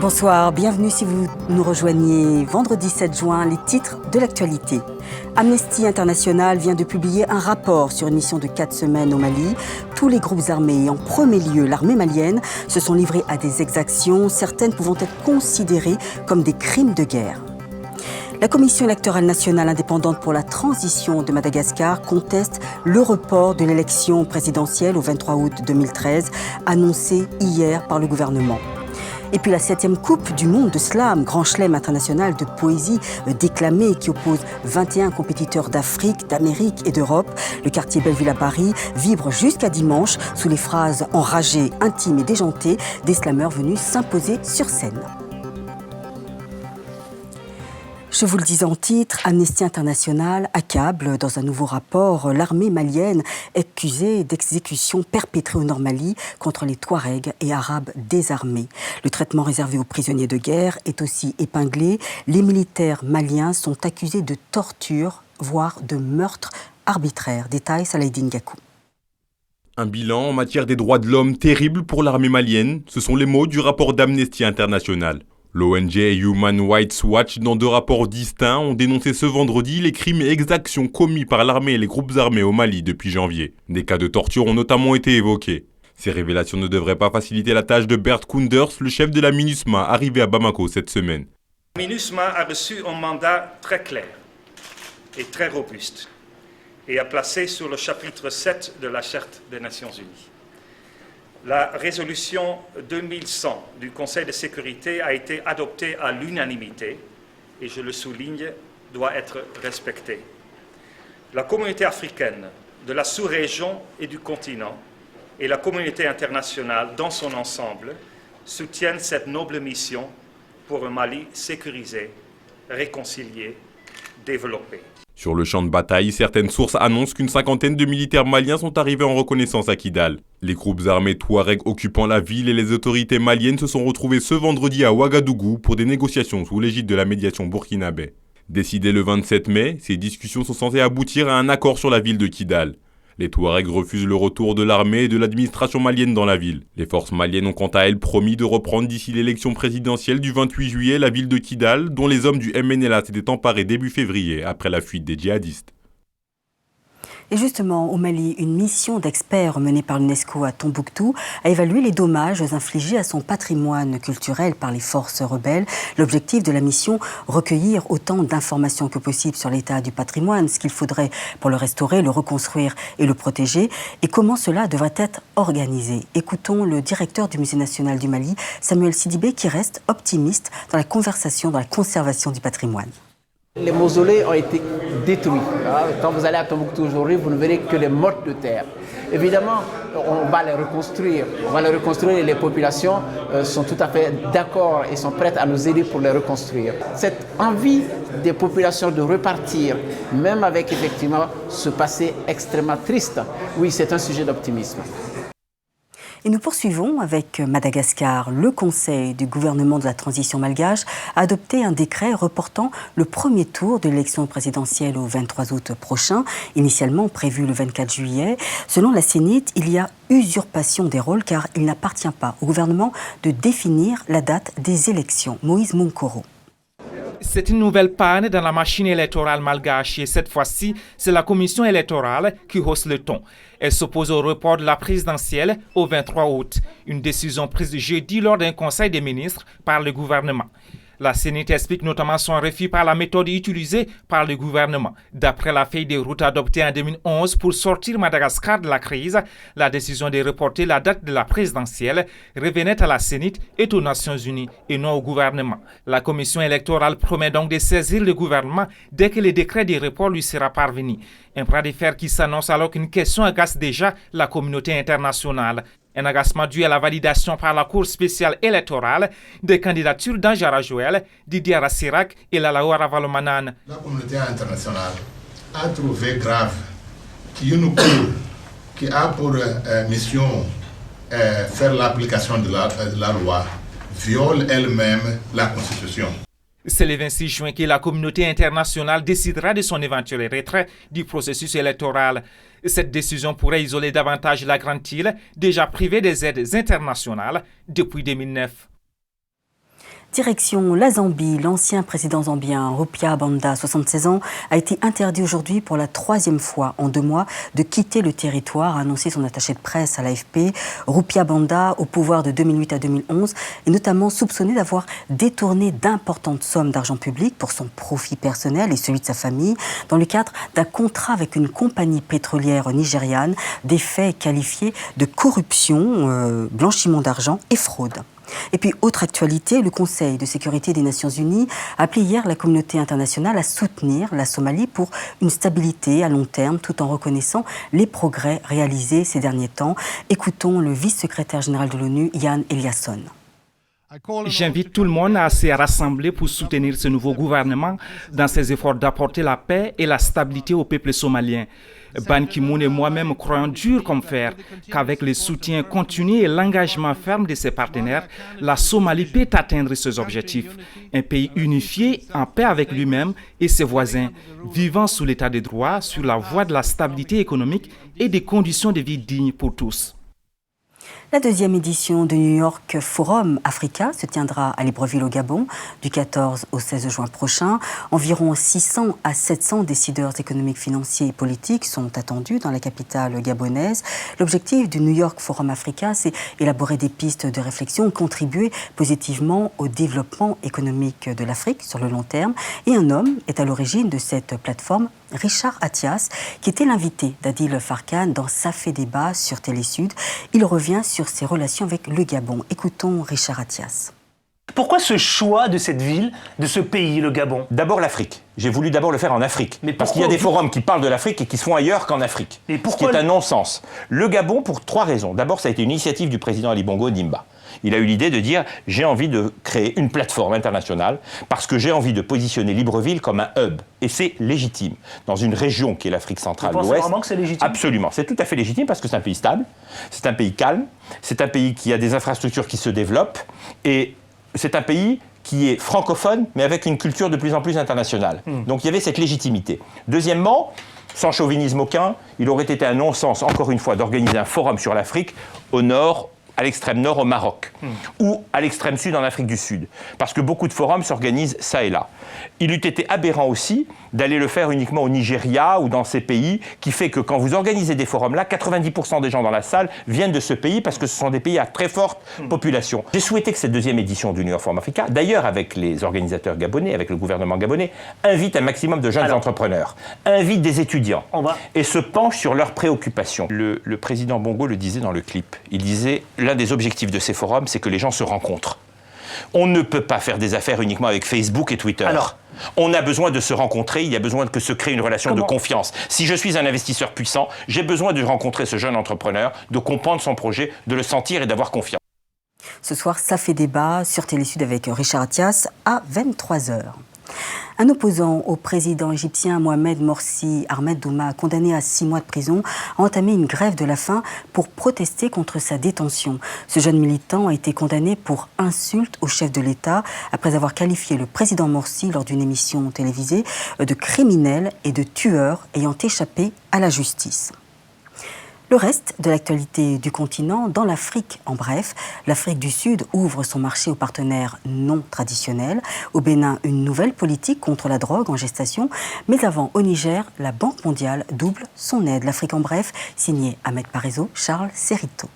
Bonsoir, bienvenue si vous nous rejoignez vendredi 7 juin, les titres de l'actualité. Amnesty International vient de publier un rapport sur une mission de 4 semaines au Mali. Tous les groupes armés, et en premier lieu l'armée malienne, se sont livrés à des exactions, certaines pouvant être considérées comme des crimes de guerre. La Commission électorale nationale indépendante pour la transition de Madagascar conteste le report de l'élection présidentielle au 23 août 2013, annoncé hier par le gouvernement. Et puis la 7e Coupe du monde de slam, grand chelem international de poésie déclamée qui oppose 21 compétiteurs d'Afrique, d'Amérique et d'Europe. Le quartier Belleville à Paris vibre jusqu'à dimanche sous les phrases enragées, intimes et déjantées des slameurs venus s'imposer sur scène. Je vous le dis en titre, Amnesty International accable dans un nouveau rapport l'armée malienne accusée d'exécutions perpétrées au Nord Mali contre les Touaregs et Arabes désarmés. Le traitement réservé aux prisonniers de guerre est aussi épinglé. Les militaires maliens sont accusés de torture, voire de meurtre arbitraire. Détail Saladin Gakou. Un bilan en matière des droits de l'homme terrible pour l'armée malienne, ce sont les mots du rapport d'Amnesty International. L'ONG Human Rights Watch, dans 2 rapports distincts, ont dénoncé ce vendredi les crimes et exactions commis par l'armée et les groupes armés au Mali depuis janvier. Des cas de torture ont notamment été évoqués. Ces révélations ne devraient pas faciliter la tâche de Bert Koenders, le chef de la MINUSMA, arrivé à Bamako cette semaine. La MINUSMA a reçu un mandat très clair et très robuste et a placé sur le chapitre 7 de la Charte des Nations Unies. La résolution 2100 du Conseil de sécurité a été adoptée à l'unanimité et, je le souligne, doit être respectée. La communauté africaine de la sous-région et du continent et la communauté internationale dans son ensemble soutiennent cette noble mission pour un Mali sécurisé, réconcilié, développé. Sur le champ de bataille, certaines sources annoncent qu'une 50aine de militaires maliens sont arrivés en reconnaissance à Kidal. Les groupes armés Touaregs occupant la ville et les autorités maliennes se sont retrouvés ce vendredi à Ouagadougou pour des négociations sous l'égide de la médiation burkinabé. Décidées le 27 mai, ces discussions sont censées aboutir à un accord sur la ville de Kidal. Les Touaregs refusent le retour de l'armée et de l'administration malienne dans la ville. Les forces maliennes ont quant à elles promis de reprendre d'ici l'élection présidentielle du 28 juillet la ville de Kidal, dont les hommes du MNLA s'étaient emparés début février après la fuite des djihadistes. Et justement, au Mali, une mission d'experts menée par l'UNESCO à Tombouctou a évalué les dommages infligés à son patrimoine culturel par les forces rebelles. L'objectif de la mission, recueillir autant d'informations que possible sur l'état du patrimoine, ce qu'il faudrait pour le restaurer, le reconstruire et le protéger, et comment cela devrait être organisé. Écoutons le directeur du Musée national du Mali, Samuel Sidibé, qui reste optimiste dans la conservation du patrimoine. Les mausolées ont été détruits. Quand vous allez à Tombouctou aujourd'hui, vous ne verrez que les mottes de terre. Évidemment, on va les reconstruire. Et les populations sont tout à fait d'accord et sont prêtes à nous aider pour les reconstruire. Cette envie des populations de repartir, même avec effectivement ce passé extrêmement triste, oui, c'est un sujet d'optimisme. Et nous poursuivons avec Madagascar. Le Conseil du gouvernement de la transition malgache a adopté un décret reportant le premier tour de l'élection présidentielle au 23 août prochain, initialement prévu le 24 juillet. Selon la CENIT, il y a usurpation des rôles car il n'appartient pas au gouvernement de définir la date des élections. Moïse Monkoro. C'est une nouvelle panne dans la machine électorale malgache et cette fois-ci, c'est la commission électorale qui hausse le ton. Elle s'oppose au report de la présidentielle au 23 août, une décision prise jeudi lors d'un conseil des ministres par le gouvernement. La CENIT explique notamment son refus par la méthode utilisée par le gouvernement. D'après la feuille de route adoptée en 2011 pour sortir Madagascar de la crise, la décision de reporter la date de la présidentielle revenait à la CENIT et aux Nations Unies et non au gouvernement. La commission électorale promet donc de saisir le gouvernement dès que le décret de report lui sera parvenu. Un bras de fer qui s'annonce alors qu'une question agace déjà la communauté internationale. Un agacement dû à la validation par la Cour spéciale électorale des candidatures d'Anjara Joël, Didier Rassirac et Lalaoua Ravalomanan. La communauté internationale a trouvé grave qu'une Cour qui a pour mission faire l'application de la loi viole elle-même la Constitution. C'est le 26 juin que la communauté internationale décidera de son éventuel retrait du processus électoral. Cette décision pourrait isoler davantage la Grande Île, déjà privée des aides internationales depuis 2009. Direction la Zambie, l'ancien président zambien Rupia Banda, 76 ans, a été interdit aujourd'hui pour la 3e fois en 2 mois de quitter le territoire, a annoncé son attaché de presse à l'AFP. Rupia Banda, au pouvoir de 2008 à 2011, est notamment soupçonné d'avoir détourné d'importantes sommes d'argent public pour son profit personnel et celui de sa famille dans le cadre d'un contrat avec une compagnie pétrolière nigériane, des faits qualifiés de corruption, blanchiment d'argent et fraude. Et puis, autre actualité, le Conseil de sécurité des Nations Unies a appelé hier la communauté internationale à soutenir la Somalie pour une stabilité à long terme, tout en reconnaissant les progrès réalisés ces derniers temps. Écoutons le vice-secrétaire général de l'ONU, Jan Eliasson. J'invite tout le monde à se rassembler pour soutenir ce nouveau gouvernement dans ses efforts d'apporter la paix et la stabilité au peuple somalien. Ban Ki-moon et moi-même croyons dur comme fer qu'avec le soutien continu et l'engagement ferme de ses partenaires, la Somalie peut atteindre ses objectifs. Un pays unifié, en paix avec lui-même et ses voisins, vivant sous l'état de droit, sur la voie de la stabilité économique et des conditions de vie dignes pour tous. La 2e édition du New York Forum Africa se tiendra à Libreville au Gabon du 14 au 16 juin prochain. Environ 600 à 700 décideurs économiques, financiers et politiques sont attendus dans la capitale gabonaise. L'objectif du New York Forum Africa, c'est élaborer des pistes de réflexion, contribuer positivement au développement économique de l'Afrique sur le long terme. Et un homme est à l'origine de cette plateforme, Richard Attias, qui était l'invité d'Adil Farkan dans Ça fait débat sur Télé-Sud. Il revient sur ses relations avec le Gabon. Écoutons Richard Attias. Pourquoi ce choix de cette ville, de ce pays, le Gabon? D'abord l'Afrique. J'ai voulu d'abord le faire en Afrique. Parce qu'il y a des forums qui parlent de l'Afrique et qui se font ailleurs qu'en Afrique. Mais pourquoi ce qui est un non-sens. Le Gabon, pour 3 raisons. D'abord, ça a été une initiative du président Ali Bongo Ondimba. Il a eu l'idée de dire « j'ai envie de créer une plateforme internationale parce que j'ai envie de positionner Libreville comme un hub ». Et c'est légitime. Dans une région qui est l'Afrique centrale, l'Ouest. Vous pensez vraiment que c'est légitime? Absolument. C'est tout à fait légitime parce que c'est un pays stable, c'est un pays calme, c'est un pays qui a des infrastructures qui se développent et c'est un pays qui est francophone mais avec une culture de plus en plus internationale. Donc il y avait cette légitimité. Deuxièmement, sans chauvinisme aucun, il aurait été un non-sens, encore une fois, d'organiser un forum sur l'Afrique au nord, à l'extrême nord au Maroc, ou à l'extrême sud en Afrique du Sud. Parce que beaucoup de forums s'organisent ça et là. Il eût été aberrant aussi d'aller le faire uniquement au Nigeria ou dans ces pays, qui fait que quand vous organisez des forums là, 90% des gens dans la salle viennent de ce pays parce que ce sont des pays à très forte population. J'ai souhaité que cette 2e édition du New York Forum Africa, d'ailleurs avec les organisateurs gabonais, avec le gouvernement gabonais, invite un maximum de jeunes entrepreneurs, invite des étudiants et se penche sur leurs préoccupations. Le président Bongo le disait dans le clip, il disait l'un des objectifs de ces forums, c'est que les gens se rencontrent. On ne peut pas faire des affaires uniquement avec Facebook et Twitter. Alors, on a besoin de se rencontrer, il y a besoin que se crée une relation de confiance. Si je suis un investisseur puissant, j'ai besoin de rencontrer ce jeune entrepreneur, de comprendre son projet, de le sentir et d'avoir confiance. Ce soir, ça fait débat sur Télé-Sud avec Richard Attias à 23h. Un opposant au président égyptien Mohamed Morsi, Ahmed Douma, condamné à 6 mois de prison, a entamé une grève de la faim pour protester contre sa détention. Ce jeune militant a été condamné pour insulte au chef de l'État après avoir qualifié le président Morsi lors d'une émission télévisée de criminel et de tueur ayant échappé à la justice. Le reste de l'actualité du continent, dans l'Afrique en bref, l'Afrique du Sud ouvre son marché aux partenaires non traditionnels. Au Bénin, une nouvelle politique contre la drogue en gestation. Mais avant, au Niger, la Banque mondiale double son aide. L'Afrique en bref, signé Ahmed Parezo, Charles Serrito.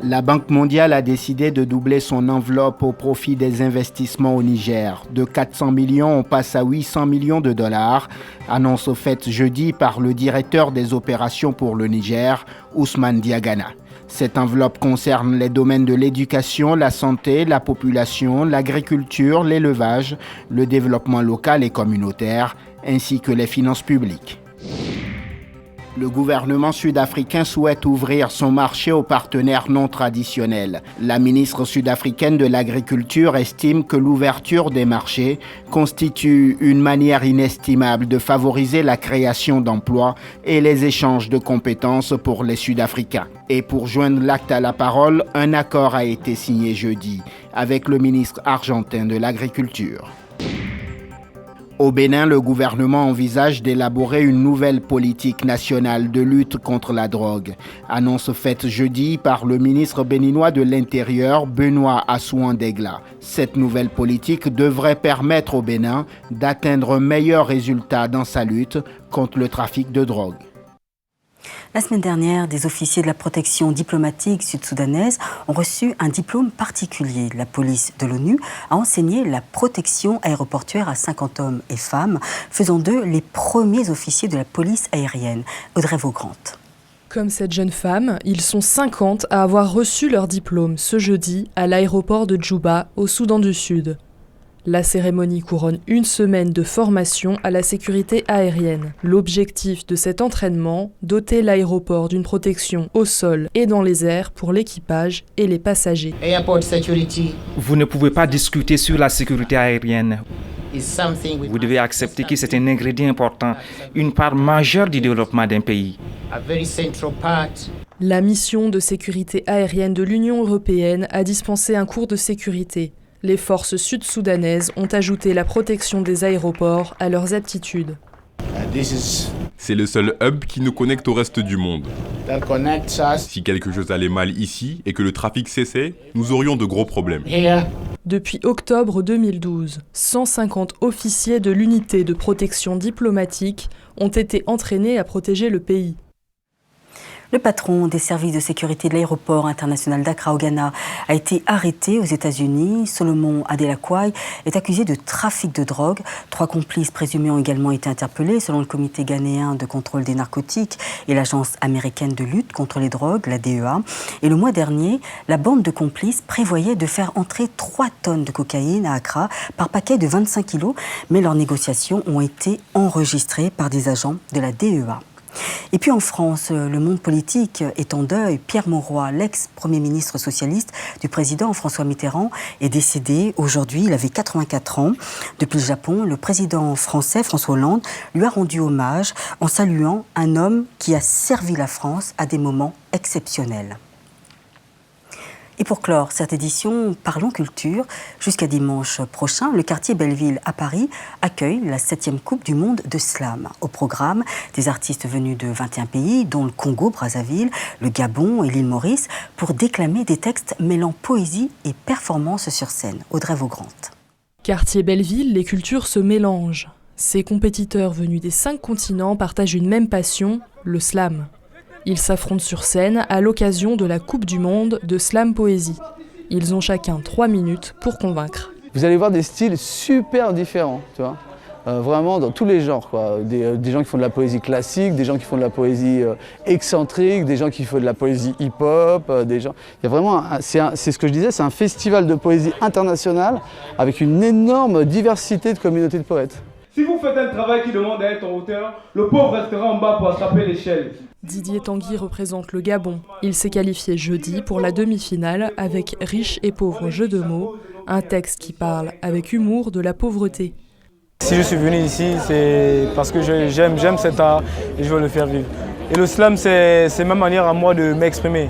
La Banque mondiale a décidé de doubler son enveloppe au profit des investissements au Niger. De 400 millions, on passe à 800 millions de dollars. Annonce faite jeudi par le directeur des opérations pour le Niger, Ousmane Diagana. Cette enveloppe concerne les domaines de l'éducation, la santé, la population, l'agriculture, l'élevage, le développement local et communautaire, ainsi que les finances publiques. Le gouvernement sud-africain souhaite ouvrir son marché aux partenaires non traditionnels. La ministre sud-africaine de l'Agriculture estime que l'ouverture des marchés constitue une manière inestimable de favoriser la création d'emplois et les échanges de compétences pour les Sud-Africains. Et pour joindre l'acte à la parole, un accord a été signé jeudi avec le ministre argentin de l'Agriculture. Au Bénin, le gouvernement envisage d'élaborer une nouvelle politique nationale de lutte contre la drogue. Annonce faite jeudi par le ministre béninois de l'Intérieur, Benoît Assouan-Degla. Cette nouvelle politique devrait permettre au Bénin d'atteindre un meilleur résultat dans sa lutte contre le trafic de drogue. La semaine dernière, des officiers de la protection diplomatique sud-soudanaise ont reçu un diplôme particulier. La police de l'ONU a enseigné la protection aéroportuaire à 50 hommes et femmes, faisant d'eux les premiers officiers de la police aérienne. Audrey Vaugrand. Comme cette jeune femme, ils sont 50 à avoir reçu leur diplôme ce jeudi à l'aéroport de Djouba, au Soudan du Sud. La cérémonie couronne une semaine de formation à la sécurité aérienne. L'objectif de cet entraînement, doter l'aéroport d'une protection au sol et dans les airs pour l'équipage et les passagers. Vous ne pouvez pas discuter sur la sécurité aérienne. Vous devez accepter que c'est un ingrédient important, une part majeure du développement d'un pays. La mission de sécurité aérienne de l'Union européenne a dispensé un cours de sécurité. Les forces sud-soudanaises ont ajouté la protection des aéroports à leurs aptitudes. C'est le seul hub qui nous connecte au reste du monde. Si quelque chose allait mal ici et que le trafic cessait, nous aurions de gros problèmes. Depuis octobre 2012, 150 officiers de l'unité de protection diplomatique ont été entraînés à protéger le pays. Le patron des services de sécurité de l'aéroport international d'Accra au Ghana a été arrêté aux États-Unis. Solomon Adelakwai est accusé de trafic de drogue. 3 complices présumés ont également été interpellés selon le comité ghanéen de contrôle des narcotiques et l'agence américaine de lutte contre les drogues, la DEA. Et le mois dernier, la bande de complices prévoyait de faire entrer 3 tonnes de cocaïne à Accra par paquet de 25 kilos, mais leurs négociations ont été enregistrées par des agents de la DEA. Et puis en France, le monde politique est en deuil. Pierre Mauroy, l'ex-premier ministre socialiste du président François Mitterrand, est décédé aujourd'hui. Il avait 84 ans. Depuis le Japon, le président français François Hollande lui a rendu hommage en saluant un homme qui a servi la France à des moments exceptionnels. Et pour clore cette édition, Parlons Culture. Jusqu'à dimanche prochain, le quartier Belleville à Paris accueille la 7e Coupe du Monde de Slam. Au programme, des artistes venus de 21 pays, dont le Congo, Brazzaville, le Gabon et l'île Maurice, pour déclamer des textes mêlant poésie et performance sur scène. Audrey Vaugrand. Quartier Belleville, les cultures se mélangent. Ces compétiteurs venus des 5 continents partagent une même passion, le slam. Ils s'affrontent sur scène à l'occasion de la Coupe du Monde de Slam Poésie. Ils ont chacun 3 minutes pour convaincre. Vous allez voir des styles super différents, tu vois. Vraiment dans tous les genres, quoi. Des gens qui font de la poésie classique, des gens qui font de la poésie excentrique, des gens qui font de la poésie hip-hop, des gens... Il y a vraiment, c'est ce que je disais, c'est un festival de poésie internationale avec une énorme diversité de communautés de poètes. Si vous faites un travail qui demande à être en hauteur, le pauvre restera en bas pour attraper l'échelle. Didier Tanguy représente le Gabon. Il s'est qualifié jeudi pour la demi-finale avec Riche et pauvre jeu de mots, un texte qui parle avec humour de la pauvreté. Si je suis venu ici, c'est parce que j'aime cet art et je veux le faire vivre. Et le slam, c'est ma manière à moi de m'exprimer.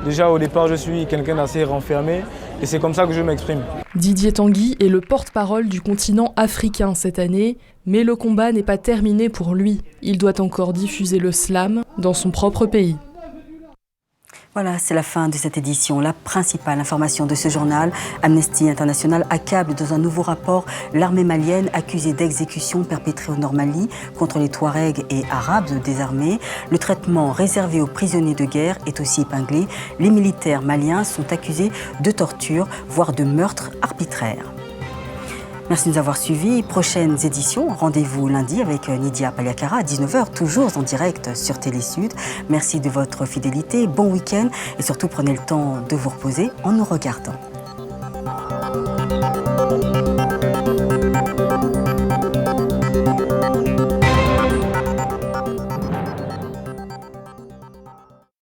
Déjà au départ, je suis quelqu'un d'assez renfermé et c'est comme ça que je m'exprime. Didier Tanguy est le porte-parole du continent africain cette année, mais le combat n'est pas terminé pour lui. Il doit encore diffuser le slam dans son propre pays. Voilà, c'est la fin de cette édition. La principale information de ce journal, Amnesty International accable dans un nouveau rapport l'armée malienne accusée d'exécutions perpétrées au Nord Mali contre les Touaregs et Arabes désarmés. Le traitement réservé aux prisonniers de guerre est aussi épinglé. Les militaires maliens sont accusés de torture, voire de meurtre arbitraire. Merci de nous avoir suivis. Prochaines éditions, rendez-vous lundi avec Nidia Paliakara à 19h, toujours en direct sur Télé Sud. Merci de votre fidélité, bon week-end et surtout prenez le temps de vous reposer en nous regardant.